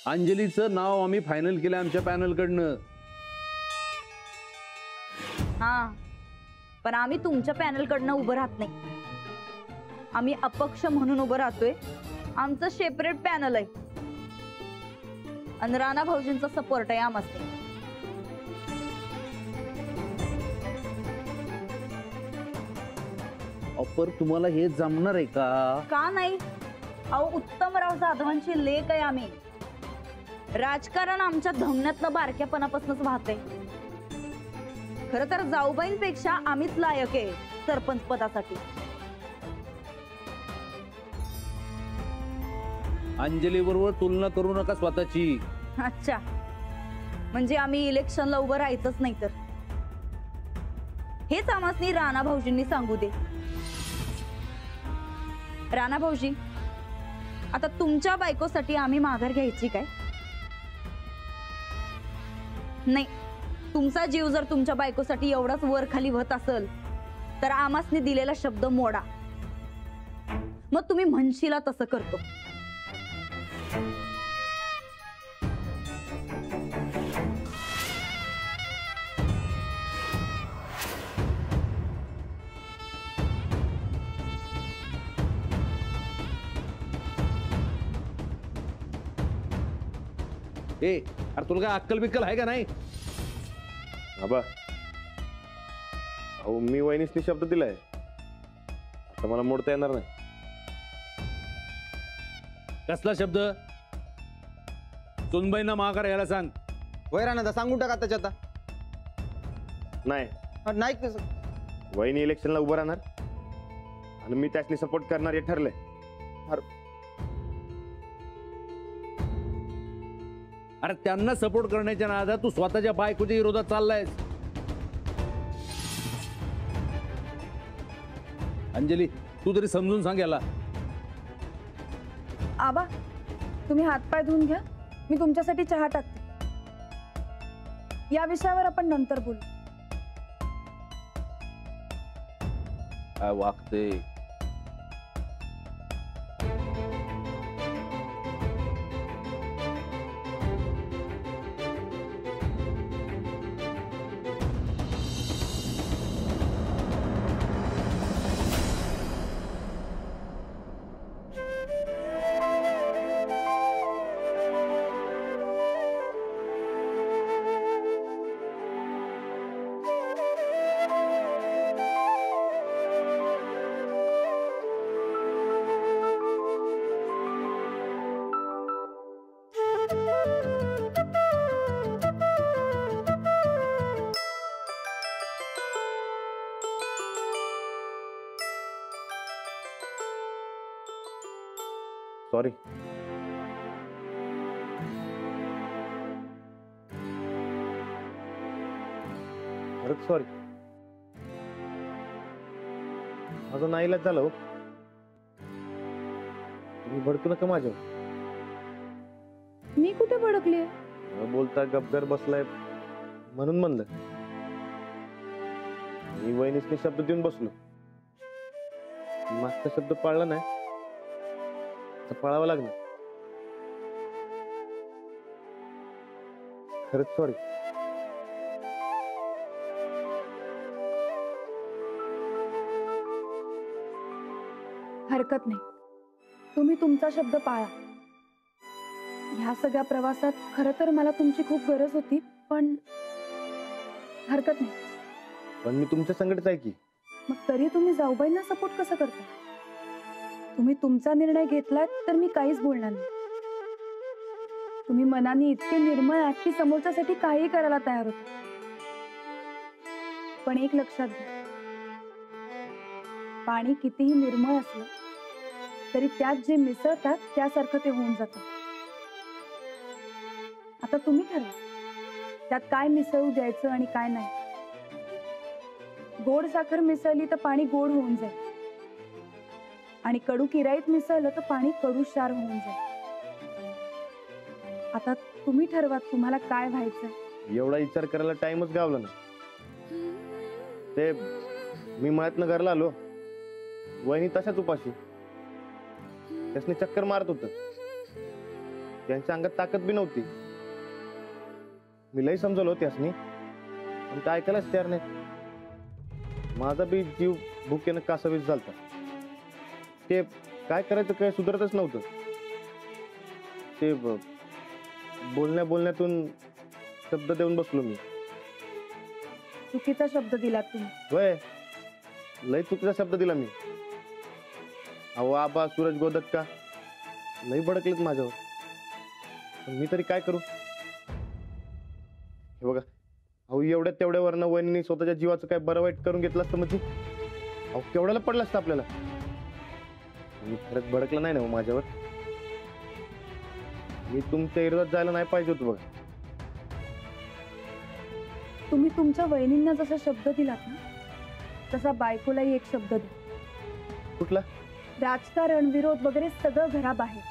अंजलीचं नाव आम्ही फायनल केलं आमच्या पॅनल कडनं. हा, पण आम्ही तुमच्या पॅनल कडनं उभं राहत नाही. आम्ही अपक्ष म्हणून उभं राहतोय. आमचं सेपरेट पॅनल आहे आणि राणा भाऊजींचा सपोर्ट आहे आम्हाला. ऑफर तुम्हाला हे जमणार आहे का नाही? अहो, उत्तमराव जाधवांची लेक आहे आम्ही. राजकारण आमच्या धमन्यातलं बारक्यापणापासूनच वाहतंय. खरं तर जाऊबाईंपेक्षा आम्हीच लायक आहे सरपंच पदासाठी. अंजली बरोबर तुलना करू नका स्वतःची. अच्छा, म्हणजे आम्ही इलेक्शनला उभं राहायचंच नाही तर? हेच आम्हासनी राणा भाऊजींनी सांगू दे. राणा भाऊजी, आता तुमच्या बायकोसाठी आम्ही माघार घ्यायची काय? नाही, तुमचा जीव जर तुमच्या बायकोसाठी एवढाच वर खाली होत असेल तर आम्हासनी दिलेला शब्द मोडा. मग तुम्ही म्हणशीला तसं करतो. ए, अरे तुला काय अक्कल बिक्कल आहे का नाही? आबा, अहो मी वहिनीसनी शब्द दिलाय, आता मला मोडता येणार नाही. कसला शब्द? सुनबाईंना माघार यायला सांग. वैरानंदा सांगून टाका त्याच्या आता. नाही नाही कसं? वहिनी इलेक्शनला उभं राहणार आणि मी त्यासनी सपोर्ट करणार हे ठरलंय. अरे त्यांना सपोर्ट करण्याच्या नादात तू स्वतःच्या बायकोच्या विरोधात चाललायस. अंजली, तू तरी समजून सांग याला. आबा, तुम्ही हातपाय धुवून घ्या, मी तुमच्यासाठी चहा टाकते. या विषयावर आपण नंतर बोलू. काय वागते? सॉरी. खरंच सॉरी. माझं नाईलाज झालं हो. तुम्ही भडकू नका माझ्यावर. मी कुठे भडकले? न बोलता गपगर बसलाय म्हणून म्हणलं. मी वहिनीसनी शब्द देऊन बसलो. मागचा शब्द पाळला नाही तर पाळावं लागणार. खरंच सॉरी. हरकत नाही, तुम्ही तुमचा शब्द पाळा. ह्या सगळ्या प्रवासात खरं तर मला तुमची खूप गरज होती, पण हरकत नाही. पण मी तुमच्या संकटच आहे की. मग तरी तुम्ही जाऊबाईंना सपोर्ट कसं करता? तुम्ही तुमचा निर्णय घेतलात तर मी काहीच बोलणार नाही. तुम्ही मनाने इतके निर्मळ आहात की समोरच्यासाठी काही करायला तयार होता. पण एक लक्षात घ्या, पाणी कितीही निर्मळ असलं तरी त्यात जे मिसळतात त्यासारखं ते होऊन जातं. आता तुम्ही ठरवा त्यात काय मिसळू द्यायचं आणि काय नाही. गोड साखर मिसळली तर पाणी गोड होऊन जाईल आणि कडू किराईत मिसळलं तर पाणी कडू क्षार होऊन जाईल. आता तुम्ही ठरवा तुम्हाला काय व्हायचंय. एवढा विचार करायला टाइमच गावला ना. ते मी मळ्यातनं घरला आलो, वहिनी तशाच उपाशी त्यासनी चक्कर मारत होत. त्यांच्या अंगात ताकद बी नव्हती. मी लई समजवलं त्यासनी, पण काय ऐकायलाच तयार नाही. माझा बी जीव भुकेनं कासावीस झालता. ते काय करायचं काय सुधारतच नव्हतं. ते बोलण्यातून शब्द देऊन बसलो मी. चुकीचा शब्द दिलात तुम्ही. वय लई चुकीचा शब्द दिला मी. अहो आबा सूरज गोदक का लई भडकलेत माझ्यावर. पण मी तरी काय करू. हे बघा, अहो एवढ्या तेवढ्यावरनं वहिनी स्वतःच्या जीवाचं काय बरं वाईट करून घेतलं असतं म्हणजे अहो केवढ्याला पडलं असतं आपल्याला. मी खरंच भडकलं नाही ना हो माझ्यावर. मी तुमच्या विरोधात जायला नाही पाहिजे होतं बघा. तुम्ही तुमच्या वहिनींना जसा शब्द दिलात ना, तसा बायकोलाही एक शब्द द्या. कुठला? राजकारण, विरोध वगैरे सगळं घराबाहेर.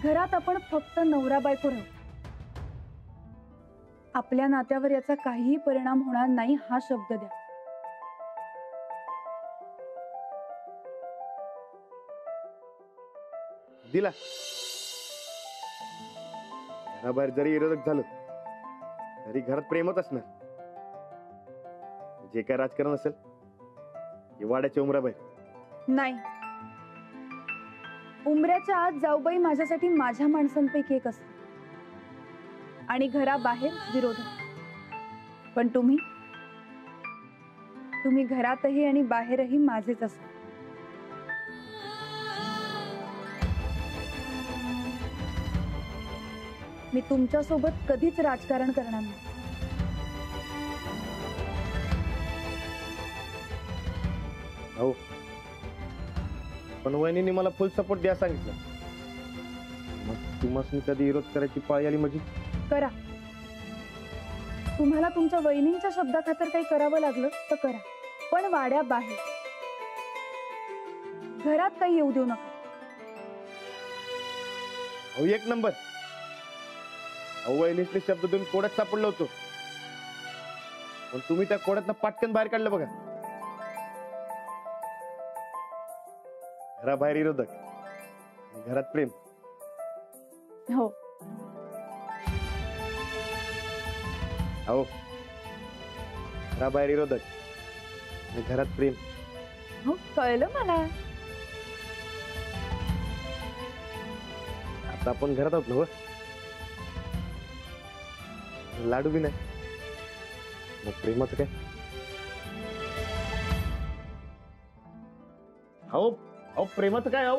घरात आपण फक्त नवरा बायको राहू. आपल्या नात्यावर याचा काहीही परिणाम होणार नाही हा शब्द द्या. दिला. घराबाहेर जरी विरोधक झालं तरी घरात प्रेमच असणार. जे काय राजकारण असेल हे वाड्याच्या उमराबाहेर. नाही, उमऱ्याच्या आत जाऊबाई माझ्यासाठी माझ्या माणसांपैकी एक असते आणि घराबाहेर विरोधक. पण तुम्ही घरातही आणि बाहेरही माझेच असता. मी तुमच्या सोबत कधीच राजकारण करणार नाही. हो, पण वहिनीने मला फुल सपोर्ट द्या सांगितलं. मग तुम्हाला कधी विरोध करायची पाळी आली म्हणजे करा. तुम्हाला तुमच्या वहिनींच्या शब्दाखातर काही करावं लागलं तर करा, पण वाड्या बाहेर. घरात काही येऊ देऊ नका. अहो एक नंबर. अहो वहिनीसने शब्द देऊन कोड्यात सापडलो होतो, पण तुम्ही त्या कोड्यातनं पाटकन बाहेर काढलं बघा. घराबाहेर विरोधक, घरात प्रेम. हो, अहो घराबाहेर विरोधक, घरात प्रेम. हो, कळलं मला. आता आपण घरात आहोत ना हो? लाडू बी नाही, मग प्रेमाचं काय. अहो अहो प्रेमाचं काय. अहो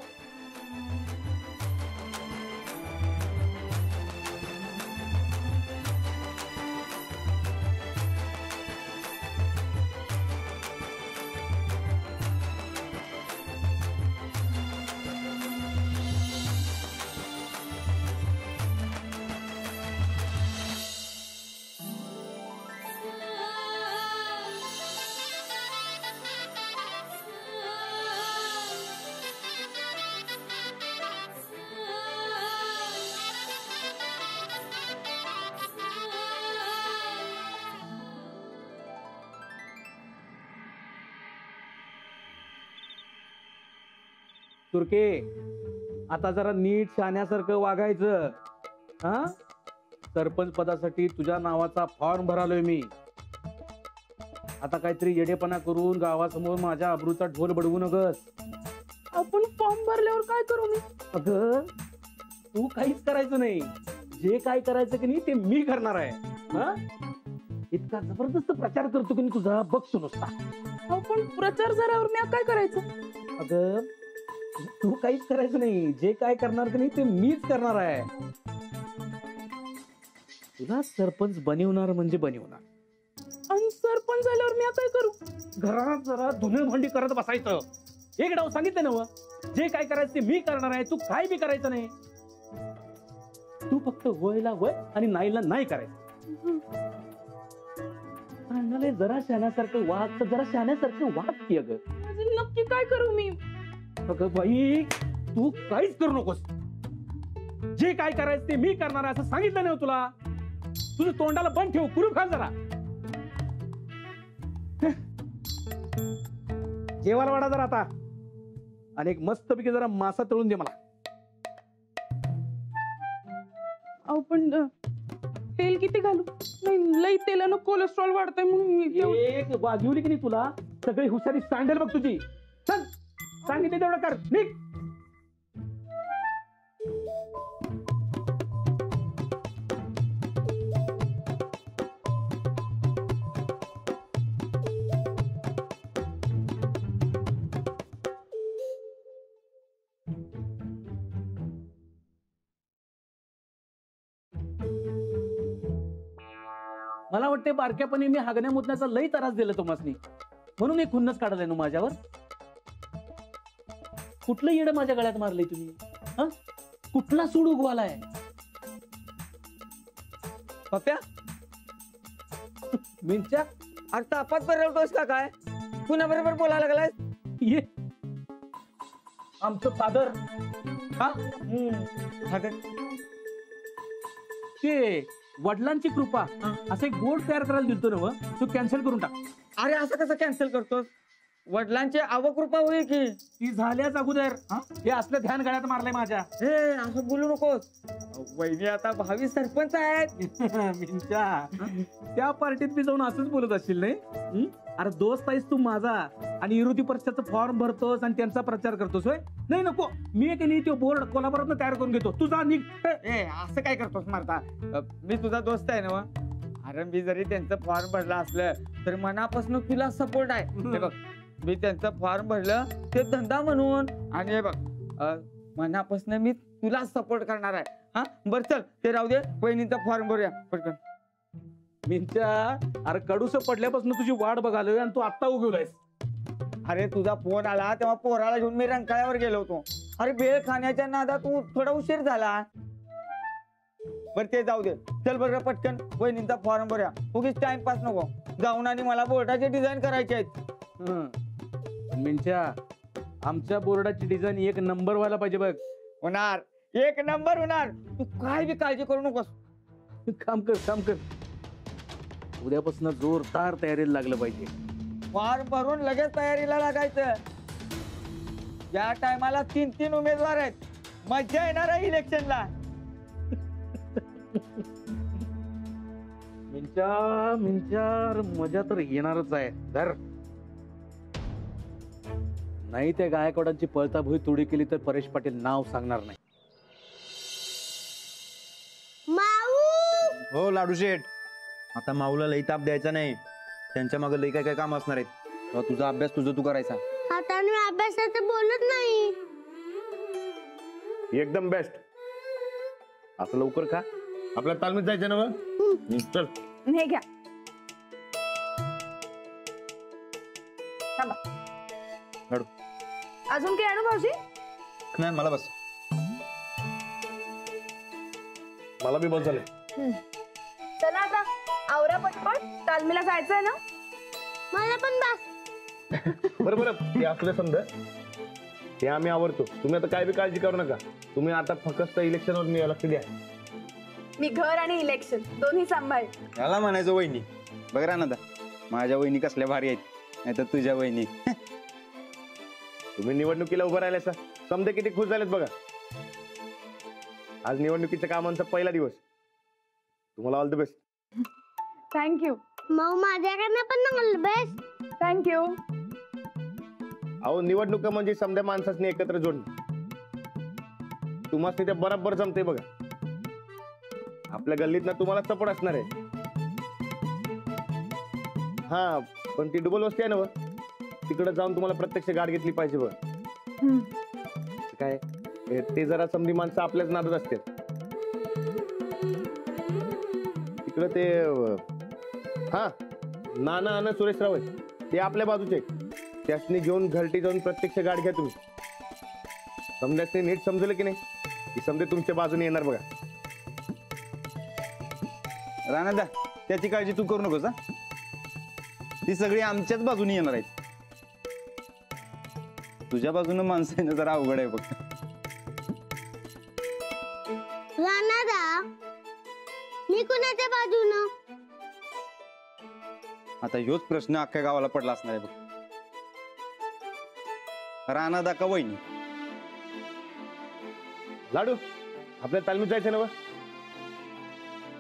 तुर्के, आता जरा नीट शाण्यासारखं वागायचं. हा, सरपंच पदासाठी तुझ्या नावाचा फॉर्म भरालोय मी. आता काहीतरी येडेपणा करून गावासमोर माझ्या अब्रूचा ढोल बडवू नकस. आपण फॉर्म भरल्यावर काय करू मी? अगं तू काहीच करायचं नाही. जे काय करायचं की नाही ते मी करणार आहे. हा, इतका जबरदस्त प्रचार करतो की नाही तुझा, बघतो नुसता. आपण प्रचार झाल्यावर मी काय करायचं? अगं तू काहीच करायचं नाही. जे काय करणार की नाही ते मीच करणार आहे. तुला सरपंच बनवणार म्हणजे बनवणार. आणि सरपंच झाल्यावर मी काय करू? घरात जरा धुणं भांडी करत बसायचं. एक डाव सांगितलं ना, जे काय करायचं ते मी करणार आहे. तू काय बी करायचं नाही. तू फक्त वयला वय आणि नाहीला नाही करायचं. अण्णाला जरा शाण्यासारखं वाग, तर जरा शाण्यासारखं वाग की. अगं नक्की काय करू मी? अगं बाई, तू काहीच करू नकोस. जे काय करायचं ते मी करणार आहे असं सांगितलं नाही तुला. तुझं तोंडाला बंद ठेव, कुरूप घाल जरा. जेवायला वाढा जरा आता, आणि एक मस्तपैकी जरा मासा तळून दे मला. अहो पण तेल किती घालू? नाही लई तेलानं कोलेस्ट्रॉल वाढतंय म्हणून मी एक वाजवली की नाही तुला सगळी हुशारी सांडेल बघ तुझी. चल सांगितलं तेवढं कर निघ. मला वाटते बारक्यापणी मी हागण्या मुतण्याचा लई त्रास दिला तुम्हासनी म्हणून एक खुन्नस काढलाय ना माझ्यावर. कुठलं येडं माझ्या गळ्यात मारलंय तुम्ही? हा कुठला सूड उगवालाय? पप्प्या मिंच्या अरे तापात बरवतोस का काय? कुणा बरोबर बोलायला लागलाय? ये आमचं फादर. हा ते वडिलांची कृपा असं एक बोर्ड तयार करायला दिलतो ना, तू कॅन्सल करून टाक. अरे असं कसं कॅन्सल करतोस? वडिलांची अवकृपा होईल की. ती झाल्याच अगोदर हे असलं ध्यान गळ्यात मारलंय माझ्या. हे असं बोलू नकोस. वहिनी आता भावी सरपंच आहेत. मिंच्या त्या पार्टीत मी जाऊन असंच बोलत असशील नाही? अरे दोस्त आहेस तू माझा आणि विरोधी पक्षाचा फॉर्म भरतोस आणि त्यांचा प्रचार करतोस होय? नाही नको, मी एक नाही तो बोर्ड कोल्हापुरात तयार करून घेतो. तुझा निघ. ए असं काय करतोस मारता? मी तुझा दोस्त आहे ना. अरे मी जरी त्यांचं फॉर्म भरला असलं तर मनापासून तुला सपोर्ट आहे. हे बघ मी त्यांचं फॉर्म भरलं ते धंदा म्हणून, आणि हे बघ मनापासून मी तुला सपोर्ट करणार आहे. हा बर चल ते राहू दे, वहिनीचा फॉर्म भरूया पटकन. मिंच्या अरे कडूस पडल्यापासून तुझी वाट बघालोय आणि तू आत्ता उगवलायस. अरे तुझा फोन आला तेव्हा पोराला घेऊन मी रंकाळ्यावर गेलो होतो. अरे भेळ खाण्याच्या नादात तू थोडा उशीर झाला. बर ते जाऊ दे, चल बरं पटकन वहिनीचा फॉर्म भरूया. उगीच टाइमपास नको. जाऊन आणि मला बोर्डाचे डिझाईन करायचे आहेत. मिंच्या आमच्या बोर्डाची डिझाईन एक नंबर व्हायला पाहिजे बघ. होणार, एक नंबर होणार. तू काय बी काळजी करू नकोस. काम कर काम कर. उद्यापासून जोरदार तयारीला लागलं पाहिजे. फॉर्म भरून लगेच तयारीला लागायचं. या टायमाला 3 उमेदवार आहेत. मजा येणार आहे इलेक्शनला. मिंच्या मजा तर येणारच आहे. धर नाही त्या गायकवाडांची पळता भुई तुडी केली तर परेश पाटील नाव सांगणार नाही. हो लाडू शेठ, आता माऊला लई ताप द्यायचा नाही. त्यांच्या मागे लई काय काय काम असणार आहेत. तेव्हा तुझा अभ्यास तुझं तू करायचा. आता मी अभ्यासाचं बोलत नाही. एकदम बेस्ट. आता लवकर खा, आपल्याला तालमीत जायचं ना मग. चल हे घ्या. थांबा. लाडू. अजून काही आणू भाऊजी? नाही मला बस. मला बी बस झालं. चला आता आवरा पटपट, तालमीला जायचंय ना. मला पण बस. बरं बरं ते असलं समजा ते आम्ही आवडतो. तुम्ही आता काय बी काळजी करू नका. तुम्ही आता फक्त इलेक्शनवर लक्ष द्या. मी घर आणि इलेक्शन दोन्ही सांभाळ. याला म्हणायचं वहिनी. बघ रानादा, माझ्या वहिनी कसल्या भारी आहेत, नाही तर तुझ्या वहिनी. तुम्ही निवडणुकीला उभं राहिल्यासा समजा किती खुश झालेत बघा. आज निवडणुकीच्या कामांचा पहिला दिवस. तुम्हाला ऑल द बेस्ट. थँक्यू. मग माझ्याकडनं पण ऑल बेस्ट. थँक्यू. अहो निवडणुका म्हणजे समजा माणसांनी एकत्र जोडणं. तुम्हाला ते बरोबर जमते बघा. आपल्या गल्लीत ना तुम्हाला सपोर्ट असणार आहे. हा पण ती डबल वस्ती आहे ना, तिकडे जाऊन तुम्हाला प्रत्यक्ष गाठ घेतली पाहिजे बघ. काय ते जरा समधी माणसं आपल्याच नादात असते. तिकडे ते हा नाना आणि सुरेश राव ते आपल्या बाजूचे. त्यासनी घेऊन घरटी जाऊन प्रत्यक्ष गाठ घ्या तुम्ही. समजायचं नीट समजलं की नाही की समजे तुमच्या बाजूने येणार बघा. रानादा, त्याची काळजी तू करू नकोस. ती सगळी आमच्याच बाजूने येणार आहेत. तुझ्या बाजूने माणसं येणं जरा अवघड आहे बघ. राणादा, मी कुणाच्या बाजूनं? आता ह्योच प्रश्न अख्ख्या गावाला पडला असणार आहे बघ. रानादा का वहिनी? लाडू आपल्या तालमीत जायचं ना.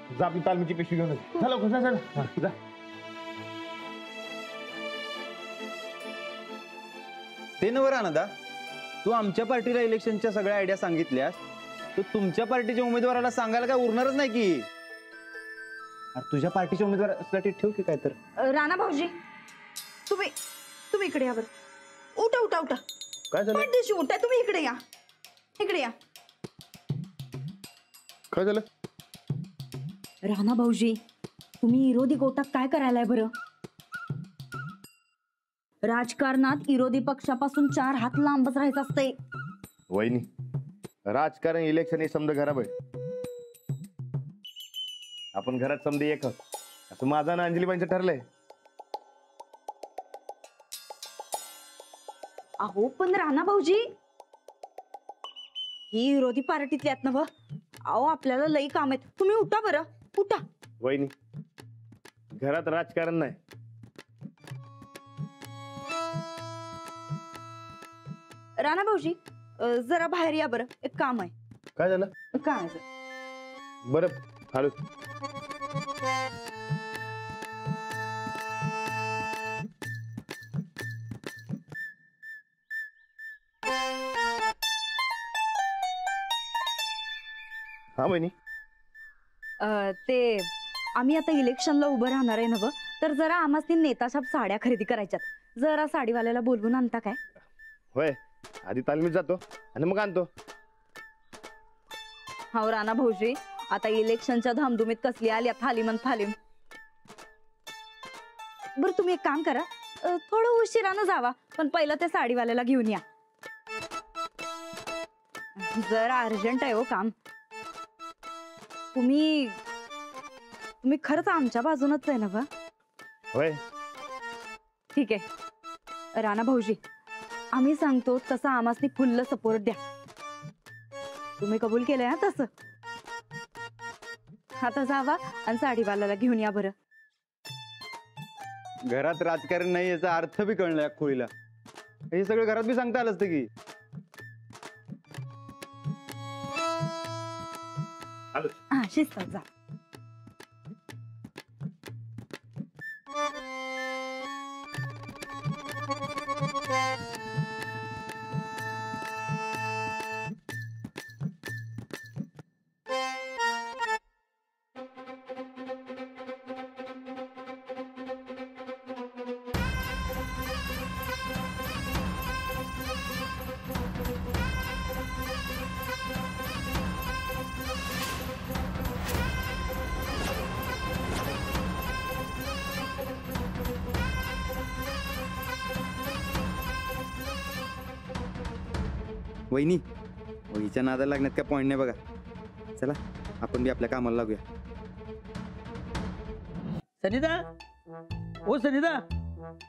जा आपली तालमीची पिशवी घेऊन ये. चला लवकर, जा, जा. हा, जा. ते नवर आनंदा, तू आमच्या पार्टीला इलेक्शनच्या सगळ्या आयडिया सांगितल्यास तर तुमच्या पार्टीच्या उमेदवाराला सांगायला काय उरणारच नाही की. अरे तुझ्या पार्टीच्या उमेदवारासाठी ठेव की काय तर. राणा भाऊजी, तुम्ही तुम्ही इकडे या बरं. उठा उठा उठा. काय झालं? पाठीशी उठा. तुम्ही इकडे या, इकडे या. काय झालं? राणा भाऊजी, तुम्ही विरोधी गोटात काय करायलाय बरं? राजकारणात विरोधी पक्षापासून 4 हात लांबच राहायचं असतंय. वहिनी, राजकारण इलेक्शन हे समजा घरा बैठ. आपण घरात समजे एक आहोत, असं माझा आणि अंजलीबाईंचं ठरलंय. अहो पण राणा भाऊजी, ही विरोधी पार्टीतली आहेत ना व? अहो आपल्याला लई काम आहेत. तुम्ही उठा बरं, उठा. वहिनी, घरात राजकारण नाही. राणा भाऊजी, जरा बाहेर या बरं, एक काम आहे. काय झालं? काय आहे सर? बरं, हळू. हा वहिनी. ते आम्ही आता इलेक्शनला उभं राहणार आहे ना व? तर जरा आम्हाला नेताशाप साड्या खरेदी करायच्यात. जरा साडीवाल्याला बोलवून आणता काय? होय, आधी तालमीत जातो आणि मग आणतो. हो राणा भाऊजी, आता इलेक्शनच्या धामधुमीत कसली आली थालीमन थालीम. बर तुम्ही एक काम करा, थोडं उशिरानं जावा, पण पहिलं ते साडीवाल्याला घेऊन या. जरा अर्जंट आहे हो काम. तुम्ही तुम्ही खरंच आमच्या बाजूनच आहे ना वा? होय. ठीक आहे राणा भाऊजी, आम्ही सांगतो तसं आम्हाला फुल्ल सपोर्ट द्या. तुम्ही कबूल केलंय ना तसं? आता जावा आणि साडीवाल्याला घेऊन या बरं. घरात राजकारण नाही याचा अर्थ बी कळलं या खोळीला. हे सगळं घरात बी सांगता आलं असतं की. हा शिस्त जा. वहिनी, वहिच्या नादाला लागण्यात काय पॉईंट नाही बघा. चला आपण बी आपल्या कामाला लागूया. सनिदा, ओ सनिदा,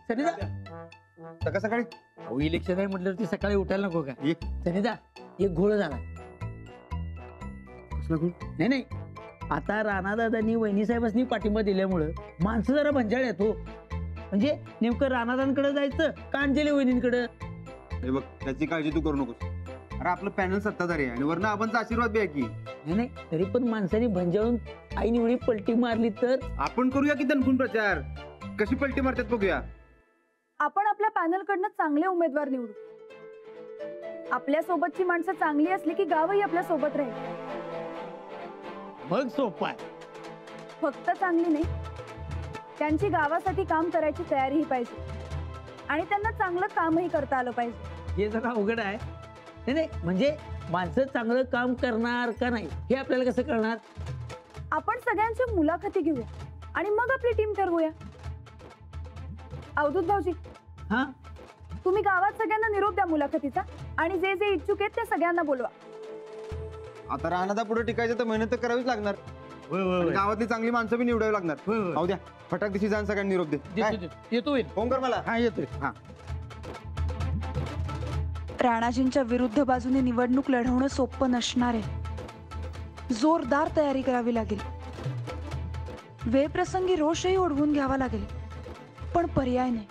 सनिदा. सकाळ सकाळी अहो इलेक्शन आहे म्हटल्यावरती सकाळी उठायला नको का? ये. सनिदा, एक घोळ झाला. कसला खूण? नाही नाही, आता राणादादांनी वहिनी साहेबांनी पाठिंबा दिल्यामुळं माणसं जरा भंजाळ आहेत हो. म्हणजे नेमकं राणादांकडे जायचं का अंजली वहिनींकडे? हे बघ, त्याची काळजी तू करू नकोस. अरे आपलं पॅनल सत्ताधारी आहे आणि वरनं आपणचा आशीर्वाद बी आहे की. नाही नाही, तरी पण माणसाने भंजाळून आईने एवढी पलटी मारली तर. आपण करूया की दणकून प्रचार. कशी पलटी मारतात बघूया. आपण आपल्या पॅनल कडनं चांगले उमेदवार निवडू. आपल्या सोबतची माणसं चांगली असली की गावही आपल्या सोबत राहील. मग सोपं आहे. फक्त चांगली नाही, त्यांची गावासाठी काम करायची तयारीही पाहिजे आणि त्यांना चांगलं कामही करता आलं पाहिजे. हे जरा अवघड आहे. नाही नाही, म्हणजे माणसं चांगलं काम करणार का नाही हे आपल्याला कसं कळणार? आपण सगळ्यांच्या मुलाखती घेऊया आणि मग आपली टीम ठरवूया. अवधूत भाऊजी, हा, तुम्ही गावात सगळ्यांना निरोप द्या मुलाखतीचा आणि जे जे इच्छुक आहेत त्या सगळ्यांना बोलवा. आता राणादा पुढे टिकायचं तर मेहनत तर करावीच लागणार. आणि गावातली चांगली माणसं बी निवडावी लागणार. पाहू द्या, फटाक दिशी जाऊन सगळ्यांनी निरोप दे. काय? येतो फोन कर मला. हा येतोय. हा. राणाजींच्या विरुद्ध बाजूने निवडणूक लढवणं सोपं नसणार आहे. जोरदार तयारी करावी लागेल. वेळप्रसंगी रोषही ओढवून घ्यावा लागेल, पण पर्याय नाही.